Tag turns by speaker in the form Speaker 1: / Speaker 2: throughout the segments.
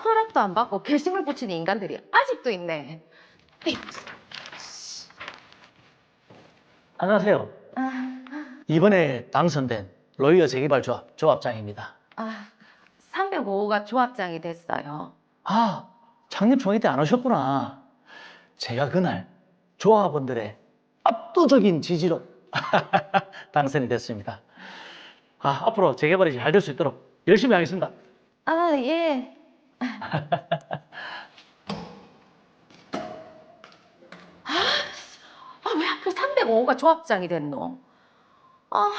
Speaker 1: 허락도 안 받고 결심을 붙이는 인간들이 아직도 있네. 에이,
Speaker 2: 안녕하세요.
Speaker 1: 아,
Speaker 2: 이번에 당선된 로이어 재개발 조합 조합장입니다.
Speaker 1: 305호가 조합장이 됐어요.
Speaker 2: 아, 창립 총회 때 안 오셨구나. 제가 그날 조합원들의 압도적인 지지로 당선이 됐습니다. 앞으로 재개발이 잘 될 수 있도록 열심히 하겠습니다.
Speaker 1: 예. 왜 하필 305호가 조합장이 됐노? 아,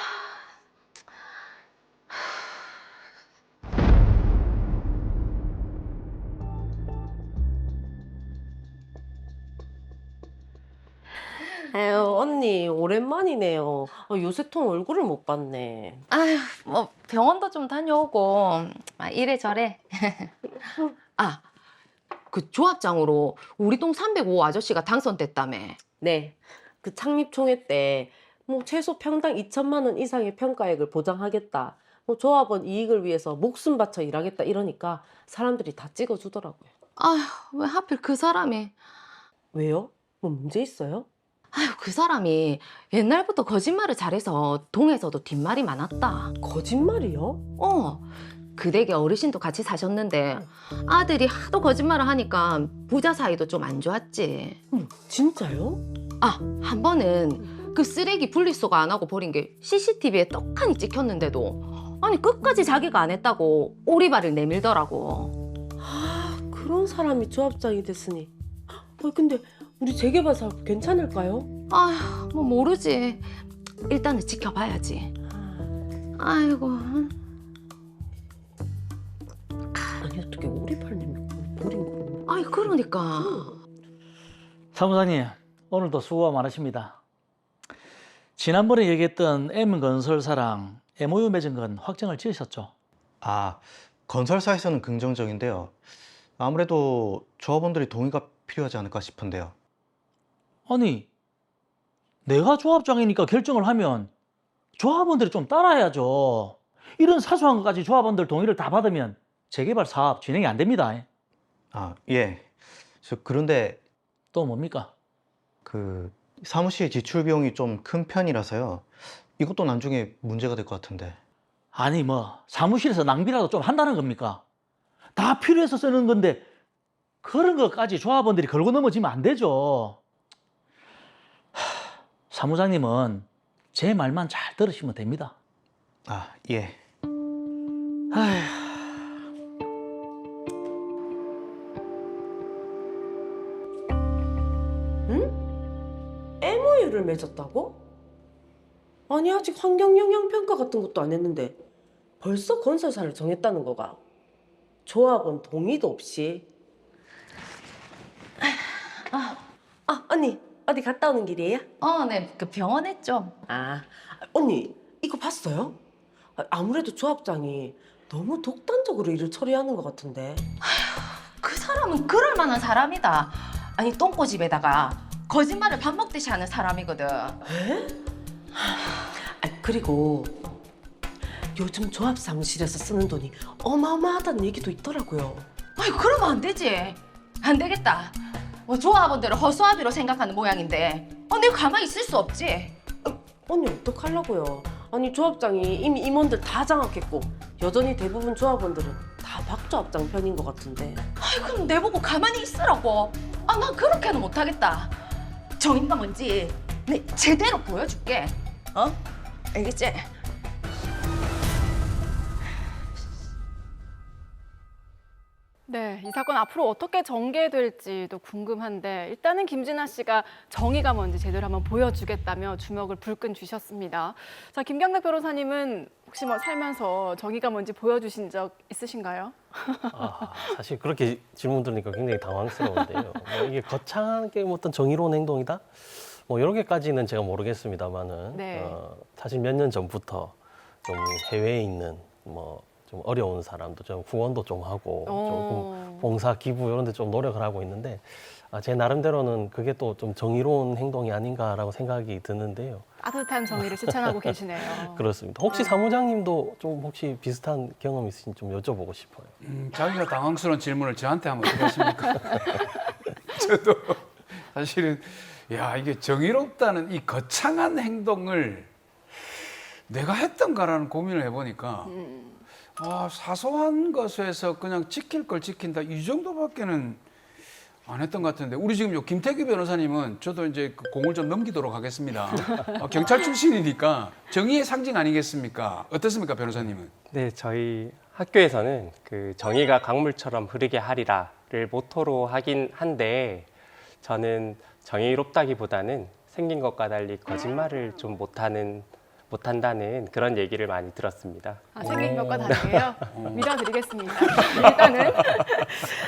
Speaker 3: 아유, 언니, 오랜만이네요. 요새 통 얼굴을 못 봤네.
Speaker 1: 아휴, 뭐 병원도 좀 다녀오고 이래저래. 그 조합장으로 우리 동 305호 아저씨가 당선됐다며.
Speaker 3: 네, 그 창립총회 때, 최소 평당 2천만 원 이상의 평가액을 보장하겠다. 조합원 이익을 위해서 목숨 바쳐 일하겠다 이러니까 사람들이 다 찍어주더라고요.
Speaker 1: 아휴, 왜 하필 그 사람이.
Speaker 3: 왜요? 뭐 문제 있어요?
Speaker 1: 아휴, 그 사람이 옛날부터 거짓말을 잘해서 동에서도 뒷말이 많았다.
Speaker 3: 거짓말이요?
Speaker 1: 그 댁에 어르신도 같이 사셨는데 아들이 하도 거짓말을 하니까 부자 사이도 좀 안 좋았지.
Speaker 3: 진짜요?
Speaker 1: 한 번은 그 쓰레기 분리수거 안 하고 버린 게 CCTV에 떡하니 찍혔는데도 아니 끝까지 자기가 안 했다고 오리발을 내밀더라고.
Speaker 3: 그런 사람이 조합장이 됐으니. 근데 우리 재개발 사업 괜찮을까요?
Speaker 1: 아휴, 뭐 모르지. 일단은 지켜봐야지. 아이고.
Speaker 3: 아니, 어떻게 오리발님 버린 거?
Speaker 1: 아이, 그러니까.
Speaker 2: 사무장님, 오늘도 수고가 많으십니다. 지난번에 얘기했던 M건설사랑 MOU 맺은 건 확정을 지으셨죠?
Speaker 4: 건설사에서는 긍정적인데요. 아무래도 조합원들이 동의가 필요하지 않을까 싶은데요.
Speaker 2: 아니, 내가 조합장이니까 결정을 하면 조합원들이 좀 따라야죠. 이런 사소한 것까지 조합원들 동의를 다 받으면 재개발 사업 진행이 안 됩니다.
Speaker 4: 예. 그런데
Speaker 2: 또 뭡니까?
Speaker 4: 그 사무실 지출 비용이 좀 큰 편이라서요. 이것도 나중에 문제가 될 것 같은데.
Speaker 2: 아니 뭐 사무실에서 낭비라도 좀 한다는 겁니까? 다 필요해서 쓰는 건데 그런 것까지 조합원들이 걸고 넘어지면 안 되죠. 사무장님은 제 말만 잘 들으시면 됩니다.
Speaker 4: 예.
Speaker 2: 아휴.
Speaker 3: MOU를 맺었다고? 아니, 아직 환경영향평가 같은 것도 안 했는데 벌써 건설사를 정했다는 거가? 조합원 동의도 없이. 언니, 어디 갔다 오는 길이에요?
Speaker 1: 네, 그 병원에 좀.
Speaker 3: 언니, 이거 봤어요? 아무래도 조합장이 너무 독단적으로 일을 처리하는 것 같은데.
Speaker 1: 그 사람은 그럴 만한 사람이다. 아니, 똥꼬집에다가 거짓말을 밥 먹듯이 하는 사람이거든.
Speaker 3: 에? 그리고 요즘 조합 사무실에서 쓰는 돈이 어마어마하다는 얘기도 있더라고요.
Speaker 1: 아이, 그러면 안 되지. 안 되겠다. 조합원들을 허수아비로 생각하는 모양인데 내가 가만히 있을 수 없지.
Speaker 3: 언니, 어떡하려고요? 아니, 조합장이 이미 임원들 다 장악했고 여전히 대부분 조합원들은 다 박 조합장 편인 것 같은데.
Speaker 1: 아이, 그럼 내보고 가만히 있으라고. 난 그렇게는 못하겠다. 저 인간 뭔지 내 제대로 보여줄게. 알겠지?
Speaker 5: 네, 이 사건 앞으로 어떻게 전개될지도 궁금한데 일단은 김진아 씨가 정의가 뭔지 제대로 한번 보여주겠다며 주먹을 불끈 쥐셨습니다. 자, 김경락 변호사님은 혹시 살면서 정의가 뭔지 보여주신 적 있으신가요?
Speaker 6: 사실 그렇게 질문 들으니까 굉장히 당황스러운데요. 이게 거창하게 어떤 정의로운 행동이다? 이렇게까지는 제가 모르겠습니다만은
Speaker 5: 네.
Speaker 6: 사실 몇 년 전부터 좀 해외에 있는 좀 어려운 사람도 좀 후원도 좀 하고 조금 봉사 기부 이런 데 좀 노력을 하고 있는데 제 나름대로는 그게 또 좀 정의로운 행동이 아닌가라고 생각이 드는데요.
Speaker 5: 따뜻한 정의를 실천하고 계시네요.
Speaker 6: 그렇습니다. 혹시 사무장님도 좀 혹시 비슷한 경험 있으신 좀 여쭤보고 싶어요.
Speaker 7: 자기가 당황스러운 질문을 저한테 하면 어떡하십니까? 저도 사실은 야 이게 정의롭다는 이 거창한 행동을 내가 했던가라는 고민을 해보니까 아, 사소한 것에서 그냥 지킬 걸 지킨다 이 정도밖에는 안 했던 것 같은데 우리 지금 요 김태규 변호사님은 저도 이제 그 공을 좀 넘기도록 하겠습니다. 경찰 출신이니까 정의의 상징 아니겠습니까? 어떻습니까, 변호사님은?
Speaker 8: 네, 저희 학교에서는 그 정의가 강물처럼 흐르게 하리라를 모토로 하긴 한데 저는 정의롭다기보다는 생긴 것과 달리 거짓말을 좀 못한다는 그런 얘기를 많이 들었습니다.
Speaker 5: 아, 생긴 것과 다르게요? 믿어드리겠습니다. 일단은.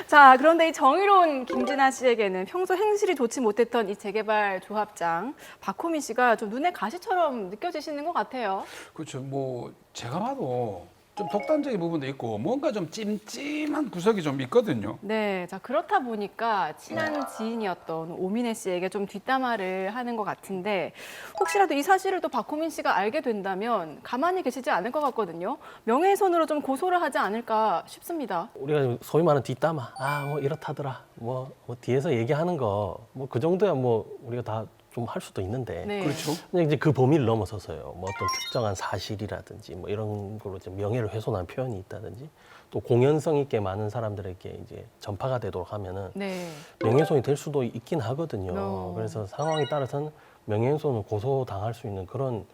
Speaker 5: 자, 그런데 이 정의로운 김진아 씨에게는 평소 행실이 좋지 못했던 이 재개발 조합장 박호민 씨가 좀 눈에 가시처럼 느껴지시는 것 같아요.
Speaker 7: 그렇죠. 뭐 제가 봐도 좀 독단적인 부분도 있고 뭔가 좀 찜찜한 구석이 좀 있거든요.
Speaker 5: 네, 자 그렇다 보니까 친한 지인이었던 오민혜 씨에게 좀 뒷담화를 하는 것 같은데 혹시라도 이 사실을 또 박호민 씨가 알게 된다면 가만히 계시지 않을 것 같거든요. 명예훼손으로 좀 고소를 하지 않을까 싶습니다.
Speaker 6: 우리가 지금 소위 말하는 뒷담화, 뭐 이렇다더라, 뭐 뒤에서 얘기하는 거, 뭐 그 정도야 뭐 우리가 다 좀 할 수도 있는데.
Speaker 5: 네.
Speaker 7: 그렇죠.
Speaker 6: 근데 이제 그 범위를 넘어서서요. 뭐 어떤 특정한 사실이라든지 뭐 이런 거로 이제 명예를 훼손한 표현이 있다든지 또 공연성 있게 많은 사람들에게 이제 전파가 되도록 하면은
Speaker 5: 네.
Speaker 6: 명예훼손이 될 수도 있긴 하거든요.
Speaker 5: 어.
Speaker 6: 그래서 상황에 따라서는 명예훼손을 고소당할 수 있는 그런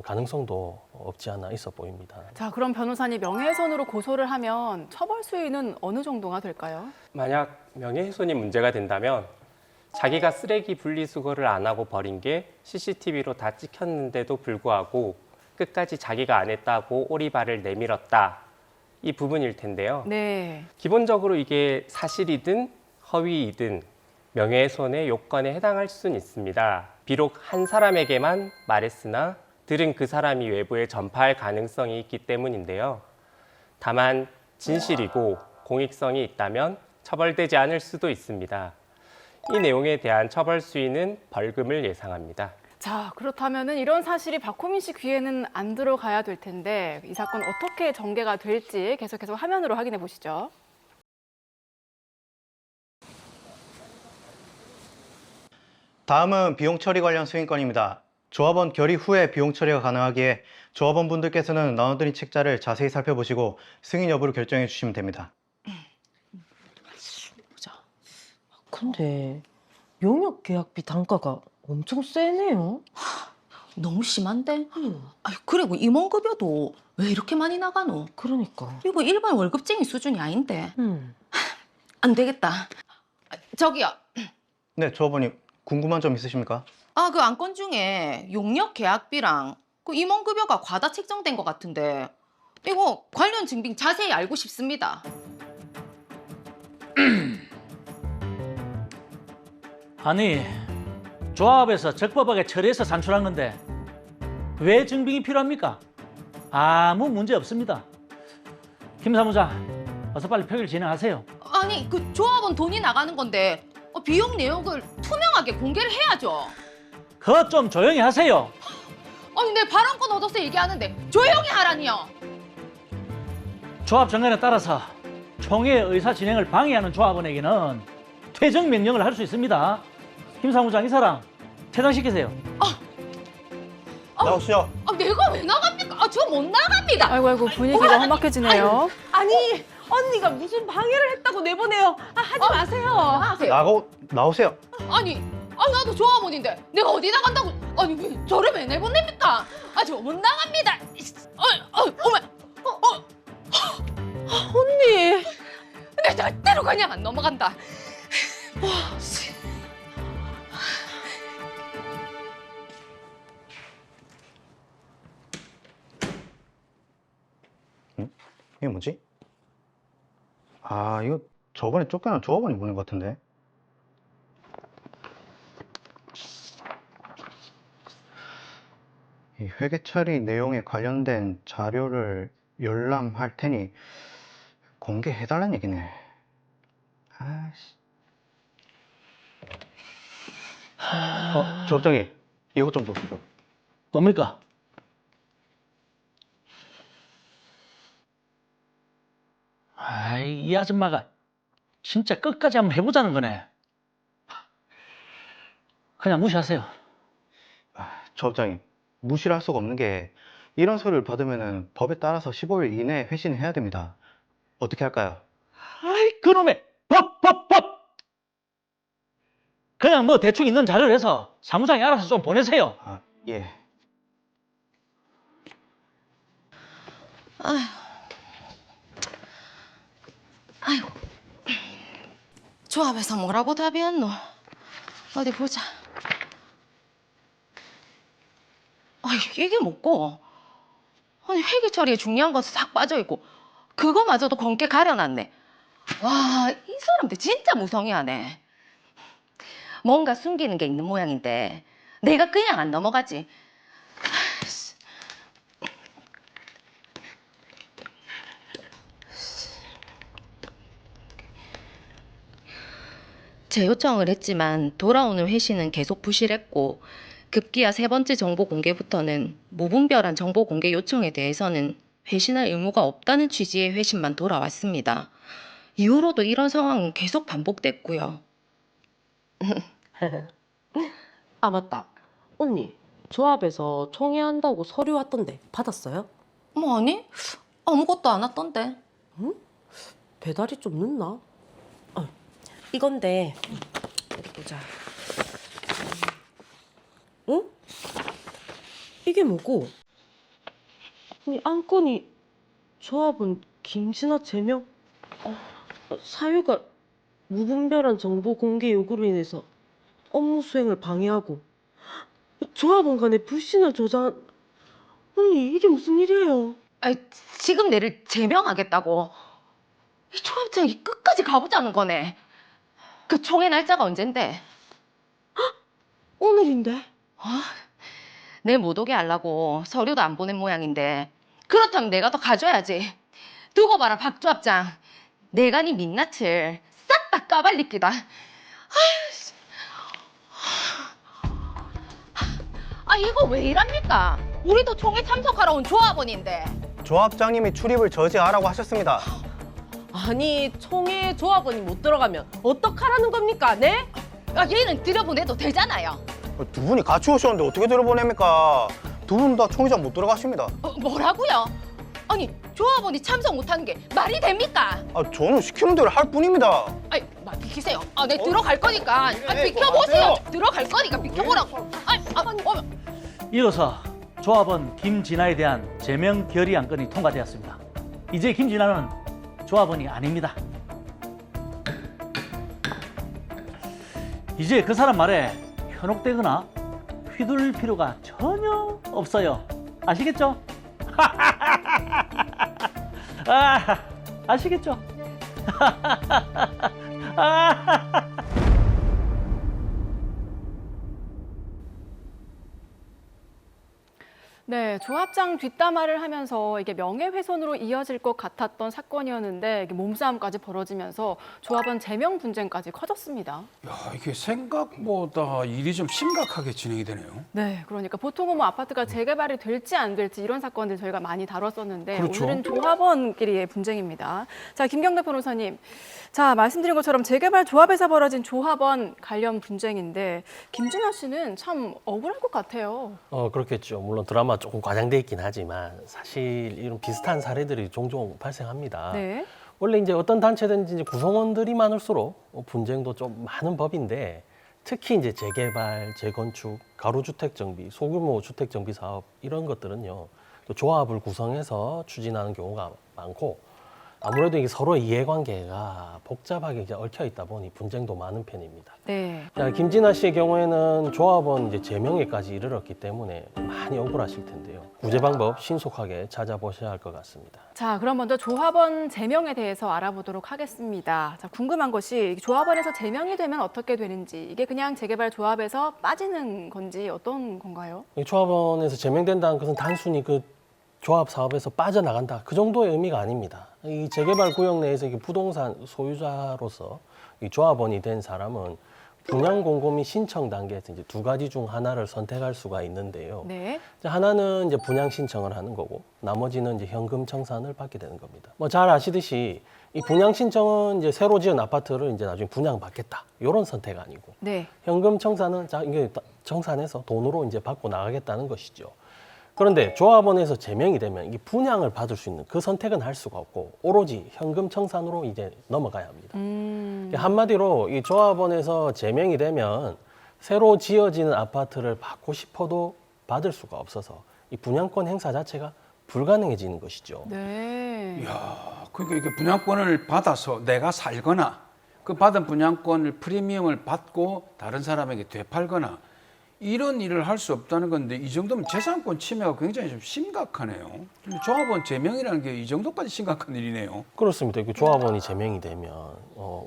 Speaker 6: 가능성도 없지 않아 있어 보입니다.
Speaker 5: 자, 그럼 변호사님 명예훼손으로 고소를 하면 처벌 수위는 어느 정도가 될까요?
Speaker 8: 만약 명예훼손이 문제가 된다면 자기가 쓰레기 분리수거를 안 하고 버린 게 CCTV로 다 찍혔는데도 불구하고 끝까지 자기가 안 했다고 오리발을 내밀었다. 이 부분일 텐데요.
Speaker 5: 네.
Speaker 8: 기본적으로 이게 사실이든 허위이든 명예훼손의 요건에 해당할 수는 있습니다. 비록 한 사람에게만 말했으나 들은 그 사람이 외부에 전파할 가능성이 있기 때문인데요. 다만 진실이고 공익성이 있다면 처벌되지 않을 수도 있습니다. 이 내용에 대한 처벌 수위는 벌금을 예상합니다.
Speaker 5: 자, 그렇다면은 이런 사실이 박호민 씨 귀에는 안 들어가야 될 텐데 이 사건 어떻게 전개가 될지 계속해서 화면으로 확인해 보시죠.
Speaker 4: 다음은 비용 처리 관련 승인건입니다. 조합원 결의 후에 비용 처리가 가능하기에 조합원 분들께서는 나눠드린 책자를 자세히 살펴보시고 승인 여부를 결정해 주시면 됩니다.
Speaker 3: 근데 용역 계약비 단가가 엄청 세네요.
Speaker 1: 너무 심한데? 아유, 그리고 임원급여도 왜 이렇게 많이 나가노?
Speaker 3: 그러니까.
Speaker 1: 이거 일반 월급쟁이 수준이 아닌데. 안 되겠다. 저기요.
Speaker 4: 네, 조합원님 궁금한 점 있으십니까?
Speaker 1: 그 안건 중에 용역 계약비랑 그 임원급여가 과다 책정된 것 같은데 이거 관련 증빙 자세히 알고 싶습니다.
Speaker 2: 아니, 조합에서 적법하게 처리해서 산출한 건데 왜 증빙이 필요합니까? 아무 문제 없습니다. 김 사무장, 어서 빨리 표기를 진행하세요.
Speaker 1: 아니, 그 조합원 돈이 나가는 건데 비용 내역을 투명하게 공개를 해야죠.
Speaker 2: 그거 좀 조용히 하세요.
Speaker 1: 아니, 내 발언권 얻어서 얘기하는데 조용히 하라니요.
Speaker 2: 조합 정관에 따라서 총회 의사 진행을 방해하는 조합원에게는 퇴정 명령을 할 수 있습니다. 김 사무장, 이 사람 퇴장시키세요.
Speaker 4: 나오시죠.
Speaker 1: 내가 왜 나갑니까? 저 못 나갑니다.
Speaker 5: 아이고 분위기가 험악해지네요.
Speaker 3: 아니, 언니가 무슨 방해를 했다고 내보내요. 하지 마세요.
Speaker 1: 하세요.
Speaker 4: 나오세요.
Speaker 1: 아니, 나도 조합원인데 내가 어디 나간다고? 아니, 왜 저를 왜 내보냅니까? 저 못 나갑니다. 어머,
Speaker 3: 언니.
Speaker 1: 내 절대로 그냥 안 넘어간다.
Speaker 4: 이게 뭐지? 이거 저번에 쫓겨난 조합원이 보낸 것 같은데. 이 회계 처리 내용에 관련된 자료를 열람할 테니 공개해달라는 얘기네. 아씨. 조합장님, 이것 좀 보시죠.
Speaker 2: 뭡니까? 아이, 이 아줌마가 진짜 끝까지 한번 해보자는 거네. 그냥 무시하세요.
Speaker 4: 조합장님, 무시를 할 수가 없는 게 이런 소리를 받으면은 법에 따라서 15일 이내에 회신을 해야 됩니다. 어떻게 할까요?
Speaker 2: 아이, 그놈의 법! 그냥 뭐 대충 있는 자료를 해서 사무장이 알아서 좀 보내세요.
Speaker 4: 아, 예.
Speaker 1: 아이고. 조합에서 뭐라고 답이었노? 어디 보자. 아이, 이게 뭐고? 아니, 회계 처리에 중요한 것은 싹 빠져있고 그거마저도 검게 가려놨네. 와, 이 사람들 진짜 무성의하네. 뭔가 숨기는 게 있는 모양인데 내가 그냥 안 넘어가지. 재요청을 했지만 돌아오는 회신은 계속 부실했고 급기야 세 번째 정보 공개부터는 무분별한 정보 공개 요청에 대해서는 회신할 의무가 없다는 취지의 회신만 돌아왔습니다. 이후로도 이런 상황은 계속 반복됐고요.
Speaker 3: 아, 맞다. 언니, 조합에서 총회한다고 서류 왔던데 받았어요?
Speaker 1: 뭐 아니? 아무것도 안 왔던데.
Speaker 3: 배달이 좀 늦나? 이건데 어디 보자. 응? 이게 뭐고? 이 안건이 조합은 김진아 제명 사유가 무분별한 정보 공개 요구로 인해서 업무 수행을 방해하고 조합원 간의 불신을 조장. 언니, 이게 무슨 일이에요?
Speaker 1: 아이, 지금 내를 제명하겠다고. 이 조합장이 끝까지 가보자는 거네. 그 총회 날짜가 언젠데?
Speaker 3: 오늘인데?
Speaker 1: 내 못 오게 하려고 서류도 안 보낸 모양인데 그렇다면 내가 더 가져야지. 두고 봐라, 박 조합장. 내가 네 민낯을 싹 다 까발릴 기다. 아, 이거 왜 이랍니까? 우리도 총회 참석하러 온 조합원인데.
Speaker 4: 조합장님이 출입을 저지하라고 하셨습니다.
Speaker 3: 아니, 총회에 조합원이 못 들어가면 어떡하라는 겁니까? 네?
Speaker 1: 아, 얘는 들여보내도 되잖아요.
Speaker 4: 두 분이 같이 오셨는데 어떻게 들어보냅니까? 두 분 다 총회장 못 들어가십니다.
Speaker 1: 뭐라고요? 아니, 조합원이 참석 못하는 게 말이 됩니까?
Speaker 4: 저는 시키는 대로 할 뿐입니다.
Speaker 1: 아이, 막 비키세요. 아, 네, 들어갈 거니까. 아, 비켜보세요. 들어갈 거니까 비켜보라고.
Speaker 2: 이어서 조합원 김진아에 대한 제명 결의 안건이 통과되었습니다. 이제 김진아는 조합원이 아닙니다. 이제 그 사람 말에 현혹되거나 휘둘릴 필요가 전혀 없어요. 아시겠죠? 아시겠죠?
Speaker 5: 네, 조합장 뒷담화를 하면서 이게 명예훼손으로 이어질 것 같았던 사건이었는데 이게 몸싸움까지 벌어지면서 조합원 제명 분쟁까지 커졌습니다.
Speaker 7: 야, 이게 생각보다 일이 좀 심각하게 진행이 되네요.
Speaker 5: 네, 그러니까 보통은 뭐 아파트가 재개발이 될지 안 될지 이런 사건들 저희가 많이 다뤘었는데
Speaker 7: 그렇죠.
Speaker 5: 오늘은 조합원끼리의 분쟁입니다. 자, 김경래 변호사님. 자, 말씀드린 것처럼 재개발 조합에서 벌어진 조합원 관련 분쟁인데 김진아 씨는 참 억울할 것 같아요.
Speaker 6: 그렇겠죠. 물론 드라마 조금 과장돼 있긴 하지만 사실 이런 비슷한 사례들이 종종 발생합니다.
Speaker 5: 네.
Speaker 6: 원래 이제 어떤 단체든지 이제 구성원들이 많을수록 분쟁도 좀 많은 법인데 특히 이제 재개발, 재건축, 가로주택 정비, 소규모 주택 정비 사업 이런 것들은요. 또 조합을 구성해서 추진하는 경우가 많고 아무래도 이게 서로 이해관계가 복잡하게 이제 얽혀 있다 보니 분쟁도 많은 편입니다.
Speaker 5: 네.
Speaker 6: 자, 김진아 씨의 경우에는 조합원 이제 제명에까지 이르렀기 때문에 많이 억울하실 텐데요. 구제 방법 신속하게 찾아보셔야 할 것 같습니다.
Speaker 5: 자, 그럼 먼저 조합원 제명에 대해서 알아보도록 하겠습니다. 자, 궁금한 것이 조합원에서 제명이 되면 어떻게 되는지, 이게 그냥 재개발 조합에서 빠지는 건지 어떤 건가요?
Speaker 6: 이 조합원에서 제명된다는 것은 단순히 그 조합 사업에서 빠져나간다 그 정도의 의미가 아닙니다. 이 재개발 구역 내에서 이게 부동산 소유자로서 이 조합원이 된 사람은 분양 공고민 신청 단계에서 이제 두 가지 중 하나를 선택할 수가 있는데요.
Speaker 5: 네.
Speaker 6: 이제 하나는 이제 분양 신청을 하는 거고, 나머지는 이제 현금 청산을 받게 되는 겁니다. 뭐 잘 아시듯이 이 분양 신청은 이제 새로 지은 아파트를 이제 나중에 분양받겠다 이런 선택 아니고,
Speaker 5: 네.
Speaker 6: 현금 청산은 자 이게 청산해서 돈으로 이제 받고 나가겠다는 것이죠. 그런데 조합원에서 제명이 되면 이 분양을 받을 수 있는 그 선택은 할 수가 없고 오로지 현금 청산으로 이제 넘어가야 합니다. 한마디로 이 조합원에서 제명이 되면 새로 지어지는 아파트를 받고 싶어도 받을 수가 없어서 이 분양권 행사 자체가 불가능해지는 것이죠.
Speaker 5: 네.
Speaker 7: 이야, 그러니까 이게 분양권을 받아서 내가 살거나 그 받은 분양권을 프리미엄을 받고 다른 사람에게 되팔거나 이런 일을 할 수 없다는 건데 이 정도면 재산권 침해가 굉장히 좀 심각하네요. 조합원 제명이라는 게 이 정도까지 심각한 일이네요.
Speaker 6: 그렇습니다. 그 조합원이 제명이 되면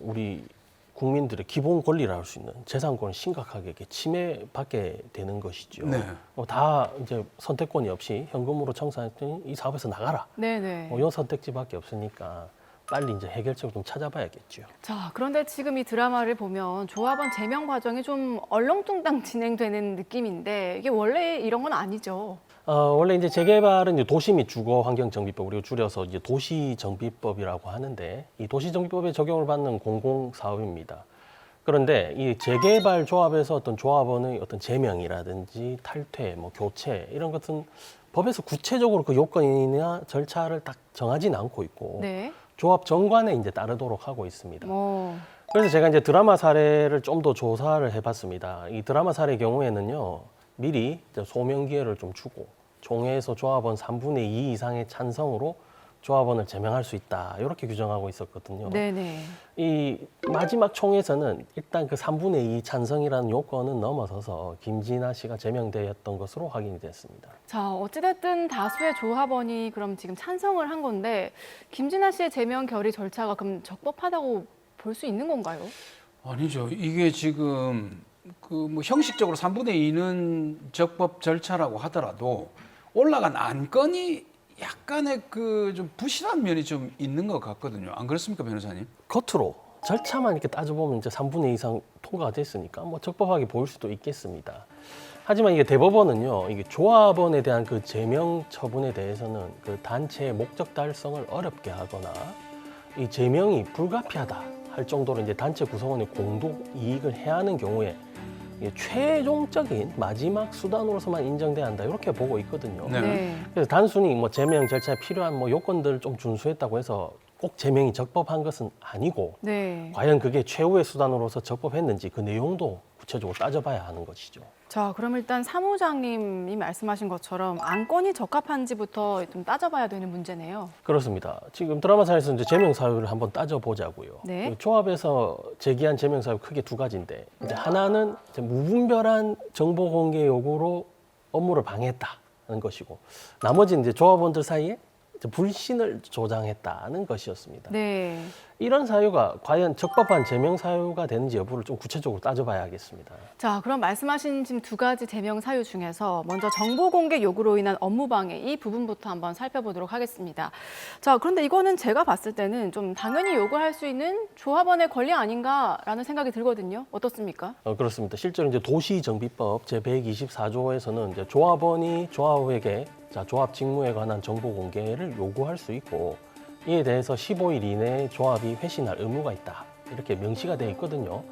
Speaker 6: 우리 국민들의 기본 권리를 할 수 있는 재산권을 심각하게 이렇게 침해받게 되는 것이죠.
Speaker 7: 네.
Speaker 6: 다 이제 선택권이 없이 현금으로 청산했더니 이 사업에서 나가라.
Speaker 5: 네네.
Speaker 6: 이런 선택지밖에 없으니까 빨리 이제 해결책을 좀 찾아봐야겠죠.
Speaker 5: 자, 그런데 지금 이 드라마를 보면 조합원 제명 과정이 좀 얼렁뚱땅 진행되는 느낌인데 이게 원래 이런 건 아니죠.
Speaker 6: 원래 이제 재개발은 이제 도시 및 주거 환경 정비법, 우리가 줄여서 이제 도시정비법이라고 하는데 이 도시정비법에 적용을 받는 공공사업입니다. 그런데 이 재개발 조합에서 어떤 조합원의 어떤 제명이라든지 탈퇴, 뭐 교체 이런 것은 법에서 구체적으로 그 요건이나 절차를 딱 정하지는 않고 있고
Speaker 5: 네.
Speaker 6: 조합 정관에 이제 따르도록 하고 있습니다.
Speaker 5: 뭐
Speaker 6: 그래서 제가 이제 드라마 사례를 좀 더 조사를 해봤습니다. 이 드라마 사례 경우에는요, 미리 이제 소명 기회를 좀 주고 총회에서 조합원 3분의 2 이상의 찬성으로 조합원을 제명할 수 있다 이렇게 규정하고 있었거든요.
Speaker 5: 네네.
Speaker 6: 이 마지막 총회에서는 일단 그 3분의 2 찬성이라는 요건은 넘어서서 김진아 씨가 제명되었던 것으로 확인이 됐습니다.
Speaker 5: 자, 어찌됐든 다수의 조합원이 그럼 지금 찬성을 한 건데 김진아 씨의 제명 결의 절차가 그럼 적법하다고 볼 수 있는 건가요?
Speaker 7: 아니죠. 이게 지금 그 뭐 형식적으로 3분의 2는 적법 절차라고 하더라도 올라간 안건이 약간의 그 좀 부실한 면이 좀 있는 것 같거든요. 안 그렇습니까, 변호사님?
Speaker 6: 겉으로 절차만 이렇게 따져보면 이제 3분의 2 이상 통과가 됐으니까 뭐 적법하게 보일 수도 있겠습니다. 하지만 이게 대법원은요, 이게 조합원에 대한 그 제명 처분에 대해서는 그 단체의 목적 달성을 어렵게 하거나 이 제명이 불가피하다 할 정도로 이제 단체 구성원의 공동 이익을 해하는 경우에 이게 최종적인 마지막 수단으로서만 인정돼야 한다 이렇게 보고 있거든요.
Speaker 7: 네.
Speaker 6: 그래서 단순히 뭐 제명 절차에 필요한 뭐 요건들을 좀 준수했다고 해서 꼭 제명이 적법한 것은 아니고
Speaker 5: 네.
Speaker 6: 과연 그게 최후의 수단으로서 적법했는지 그 내용도 구체적으로 따져봐야 하는 것이죠.
Speaker 5: 자, 그럼 일단 사무장님이 말씀하신 것처럼 안건이 적합한지부터 좀 따져봐야 되는 문제네요.
Speaker 6: 그렇습니다. 지금 드라마사에서 이제 제명 사유를 한번 따져보자고요.
Speaker 5: 네.
Speaker 6: 그 조합에서 제기한 제명 사유 크게 두 가지인데 이제 하나는 이제 무분별한 정보 공개 요구로 업무를 방해했다는 것이고 나머지는 이제 조합원들 사이에 이제 불신을 조장했다는 것이었습니다.
Speaker 5: 네.
Speaker 6: 이런 사유가 과연 적법한 제명 사유가 되는지 여부를 좀 구체적으로 따져봐야겠습니다.
Speaker 5: 자, 그럼 말씀하신 지금 두 가지 제명 사유 중에서 먼저 정보 공개 요구로 인한 업무 방해 이 부분부터 한번 살펴보도록 하겠습니다. 자, 그런데 이거는 제가 봤을 때는 좀 당연히 요구할 수 있는 조합원의 권리 아닌가라는 생각이 들거든요. 어떻습니까?
Speaker 6: 그렇습니다. 실제로 이제 도시정비법 제124조에서는 이제 조합원이 조합에게 조합 직무에 관한 정보 공개를 요구할 수 있고 이에 대해서 15일 이내에 조합이 회신할 의무가 있다. 이렇게 명시가 되어 있거든요.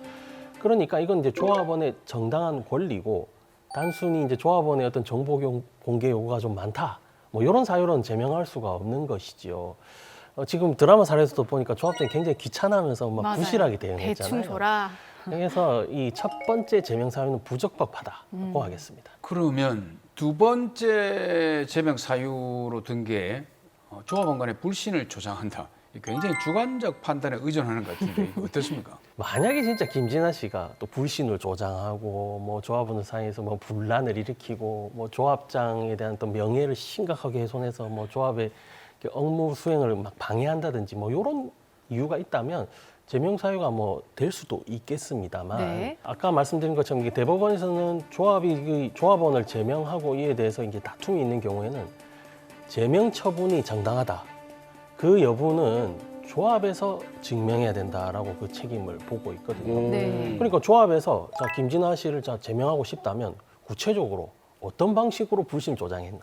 Speaker 6: 그러니까 이건 이제 조합원의 정당한 권리고 단순히 이제 조합원의 어떤 정보 공개 요구가 좀 많다. 뭐 이런 사유로는 제명할 수가 없는 것이지요. 지금 드라마 사례에서도 보니까 조합장이 굉장히 귀찮아하면서 막
Speaker 5: 맞아요.
Speaker 6: 부실하게 대응했잖아요.
Speaker 5: 대충 줘라.
Speaker 6: 그래서 이 첫 번째 제명 사유는 부적법하다고 하겠습니다.
Speaker 7: 그러면 두 번째 제명 사유로 든 게 조합원 간의 불신을 조장한다. 굉장히 주관적 판단에 의존하는 것 같은데 이거 어떻습니까?
Speaker 6: 만약에 진짜 김진아 씨가 또 불신을 조장하고 뭐 조합원들 사이에서 뭐 분란을 일으키고 뭐 조합장에 대한 또 명예를 심각하게 훼손해서 뭐 조합의 업무 수행을 막 방해한다든지 뭐 이런 이유가 있다면 제명 사유가 뭐 될 수도 있겠습니다만
Speaker 5: 네.
Speaker 6: 아까 말씀드린 것처럼 이게 대법원에서는 조합이 그 조합원을 제명하고 이에 대해서 이제 다툼이 있는 경우에는 제명 처분이 정당하다. 그 여부는 조합에서 증명해야 된다라고 그 책임을 보고 있거든요.
Speaker 5: 네.
Speaker 6: 그러니까 조합에서 자 김진아 씨를 자 제명하고 싶다면 구체적으로 어떤 방식으로 불신 조장했나,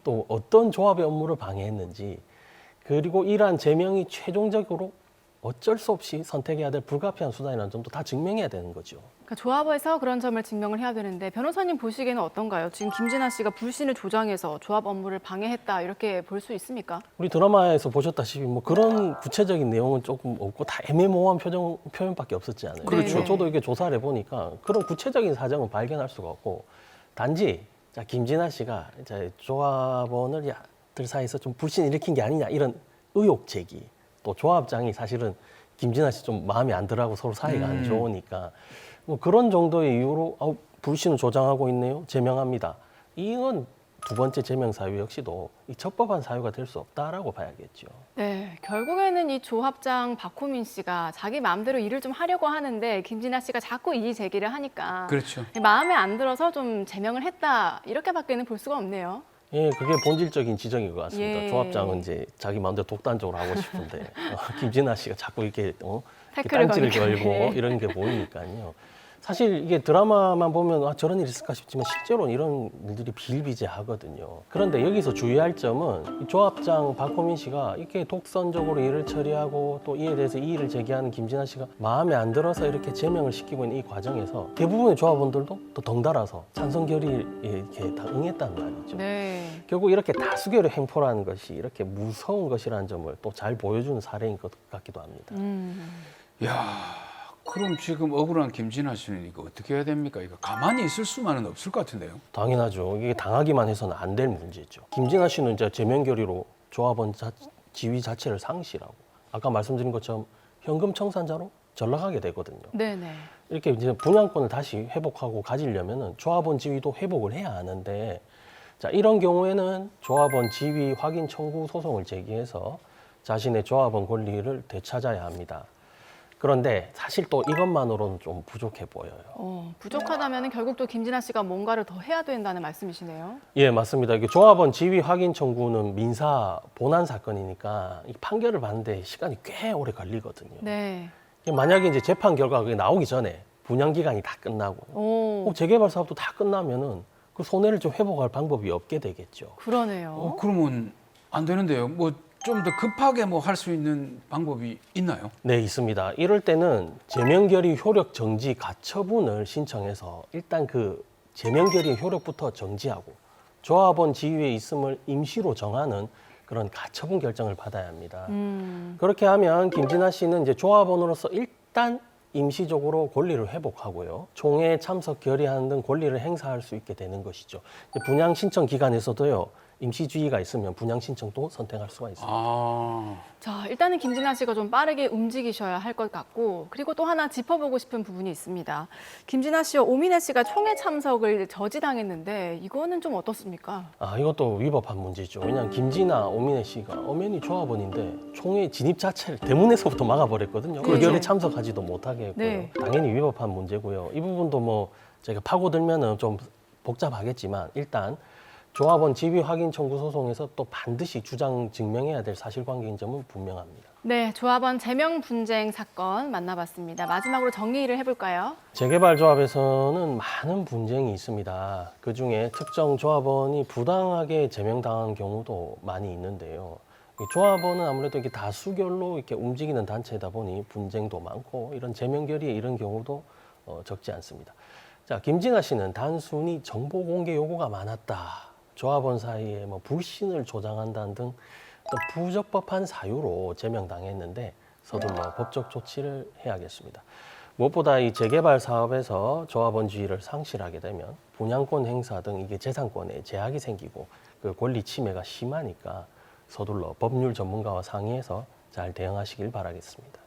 Speaker 6: 또 어떤 조합의 업무를 방해했는지, 그리고 이러한 제명이 최종적으로 어쩔 수 없이 선택해야 될 불가피한 수단이라는 점도 다 증명해야 되는 거죠.
Speaker 5: 그러니까 조합에서 그런 점을 증명을 해야 되는데 변호사님 보시기에는 어떤가요? 지금 김진아 씨가 불신을 조장해서 조합 업무를 방해했다 이렇게 볼 수 있습니까?
Speaker 6: 우리 드라마에서 보셨다시피 뭐 그런 구체적인 내용은 조금 없고 다 애매모호한 표현밖에 없었지 않아요.
Speaker 5: 그렇죠.
Speaker 6: 저도 이렇게 조사를 해보니까 그런 구체적인 사정은 발견할 수가 없고, 단지 자, 김진아 씨가 이제 조합원을 들 사이에서 좀 불신 일으킨 게 아니냐 이런 의혹 제기, 또 조합장이 사실은 김진아 씨 좀 마음에 안 들어하고 서로 사이가 안 좋으니까 뭐 그런 정도의 이유로 불신을 조장하고 있네요, 제명합니다. 이건 두 번째 제명 사유 역시도 이 적법한 사유가 될 수 없다라고 봐야겠죠.
Speaker 5: 네, 결국에는 이 조합장 박호민 씨가 자기 마음대로 일을 좀 하려고 하는데 김진아 씨가 자꾸 이의 제기를 하니까
Speaker 7: 그렇죠.
Speaker 5: 마음에 안 들어서 좀 제명을 했다 이렇게밖에는 볼 수가 없네요.
Speaker 6: 예, 그게 본질적인 지적인 것 같습니다.
Speaker 5: 예.
Speaker 6: 조합장은 이제 자기 마음대로 독단적으로 하고 싶은데 김진아 씨가 자꾸 이렇게
Speaker 5: 태클을
Speaker 6: 딴지를
Speaker 5: 거니까.
Speaker 6: 걸고
Speaker 5: 네.
Speaker 6: 이런 게 보이니까요. 사실 이게 드라마만 보면 저런 일이 있을까 싶지만 실제로는 이런 일들이 비일비재하거든요. 그런데 여기서 주의할 점은 이 조합장 박호민 씨가 이렇게 독선적으로 일을 처리하고 또 이에 대해서 이의를 제기하는 김진아 씨가 마음에 안 들어서 이렇게 제명을 시키고 있는 이 과정에서 대부분의 조합원들도 또 덩달아서 찬성 결의에 이렇게 다 응했단 말이죠.
Speaker 5: 네.
Speaker 6: 결국 이렇게 다수결의 횡포라는 것이 이렇게 무서운 것이라는 점을 또 잘 보여주는 사례인 것 같기도 합니다.
Speaker 7: 야, 그럼 지금 억울한 김진아 씨는 이거 어떻게 해야 됩니까? 이거 가만히 있을 수만은 없을 것 같은데요.
Speaker 6: 당연하죠. 이게 당하기만 해서는 안 될 문제죠. 김진아 씨는 이제 제명 결의로 조합원 지위 자체를 상실하고, 아까 말씀드린 것처럼 현금 청산자로 전락하게 되거든요.
Speaker 5: 네네.
Speaker 6: 이렇게 이제 분양권을 다시 회복하고 가지려면은 조합원 지위도 회복을 해야 하는데, 자, 이런 경우에는 조합원 지위 확인 청구 소송을 제기해서 자신의 조합원 권리를 되찾아야 합니다. 그런데 사실 또 이것만으로는 좀 부족해 보여요.
Speaker 5: 부족하다면 결국 또 김진아 씨가 뭔가를 더 해야 된다는 말씀이시네요.
Speaker 6: 예, 맞습니다. 이게 조합원 지위 확인 청구는 민사 본안 사건이니까 이 판결을 받는데 시간이 꽤 오래 걸리거든요.
Speaker 5: 네.
Speaker 6: 만약에 이제 재판 결과가 그게 나오기 전에 분양 기간이 다 끝나고 재개발 사업도 다 끝나면은 그 손해를 좀 회복할 방법이 없게 되겠죠.
Speaker 5: 그러네요.
Speaker 7: 그러면 안 되는데요. 뭐 좀 더 급하게 뭐 할 수 있는 방법이 있나요?
Speaker 6: 네, 있습니다. 이럴 때는 제명결의 효력 정지 가처분을 신청해서 일단 그 제명결의 효력부터 정지하고 조합원 지위에 있음을 임시로 정하는 그런 가처분 결정을 받아야 합니다. 그렇게 하면 김진아 씨는 이제 조합원으로서 일단 임시적으로 권리를 회복하고요. 총회 참석 결의하는 등 권리를 행사할 수 있게 되는 것이죠. 분양 신청 기간에서도요. 임시주의가 있으면 분양 신청도 선택할 수가 있습니다.
Speaker 5: 자, 일단은 김진아 씨가 좀 빠르게 움직이셔야 할 것 같고, 그리고 또 하나 짚어보고 싶은 부분이 있습니다. 김진아 씨와 오민혜 씨가 총회 참석을 저지당했는데 이거는 좀 어떻습니까?
Speaker 6: 이것도 위법한 문제죠. 왜냐하면 김진아, 오민혜 씨가 엄연히 조합원인데 총회 진입 자체를 대문에서부터 막아버렸거든요.
Speaker 5: 그렇죠.
Speaker 6: 의결에 참석하지도 못하게 했고요.
Speaker 5: 네.
Speaker 6: 당연히 위법한 문제고요. 이 부분도 뭐 제가 파고들면은 좀 복잡하겠지만 일단 조합원 지위 확인 청구 소송에서 또 반드시 주장 증명해야 될 사실관계인 점은 분명합니다.
Speaker 5: 네, 조합원 제명 분쟁 사건 만나봤습니다. 마지막으로 정리를 해볼까요?
Speaker 6: 재개발 조합에서는 많은 분쟁이 있습니다. 그중에 특정 조합원이 부당하게 제명당한 경우도 많이 있는데요. 이 조합원은 아무래도 이렇게 다수결로 이렇게 움직이는 단체다 보니 분쟁도 많고 이런 제명 결의에 이런 경우도 적지 않습니다. 자, 김진아 씨는 단순히 정보 공개 요구가 많았다. 조합원 사이에 뭐 불신을 조장한다는 등 어떤 부적법한 사유로 제명당했는데 서둘러 법적 조치를 해야겠습니다. 무엇보다 이 재개발 사업에서 조합원 지위를 상실하게 되면 분양권 행사 등 이게 재산권에 제약이 생기고 그 권리 침해가 심하니까 서둘러 법률 전문가와 상의해서 잘 대응하시길 바라겠습니다.